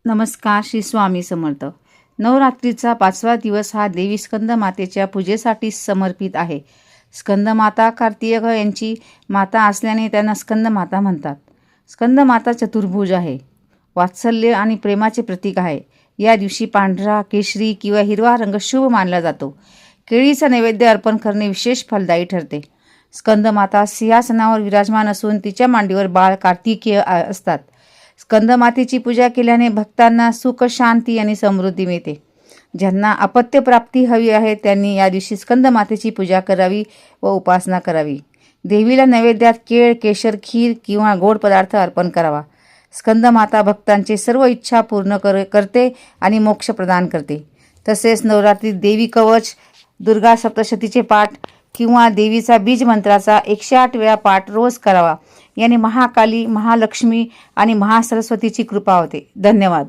नमस्कार. श्री स्वामी समर्थ. नवरात्रीचा 5वा दिवस हा देवी स्कंदमातेच्या पूजेसाठी समर्पित आहे. स्कंदमाता कार्तिक यांची माता असल्याने त्यांना स्कंदमाता म्हणतात. स्कंदमाता चतुर्भुज आहे. वात्सल्य आणि प्रेमाचे प्रतीक आहे. या दिवशी पांढरा, केशरी किंवा हिरवा रंग शुभ मानला जातो. केळीचा नैवेद्य अर्पण करणे विशेष फलदायी ठरते. स्कंदमाता सिंहासनावर विराजमान असून तिच्या मांडीवर बाळ कार्तिकेय असतात. स्कंदमातेची पूजा केल्याने भक्तांना सुख, शांती आणि समृद्धी मिळते. ज्यांना अपत्य प्राप्ती हवी आहे त्यांनी या दिवशी स्कंदमातेची पूजा करावी व उपासना करावी. देवीला नैवेद्यात केळ, केशर, खीर किंवा गोड पदार्थ अर्पण करावा. स्कंदमाता भक्तांचे सर्व इच्छा पूर्ण करते आणि मोक्ष प्रदान करते. तसेच नवरात्रीत देवी कवच, दुर्गा सप्तशतीचे पाठ किंवा देवीचा बीज मंत्राचा 108 वेळा पाठ रोज करावा. याने महाकाली, महालक्ष्मी आणि महासरस्वतीची कृपा होते. धन्यवाद.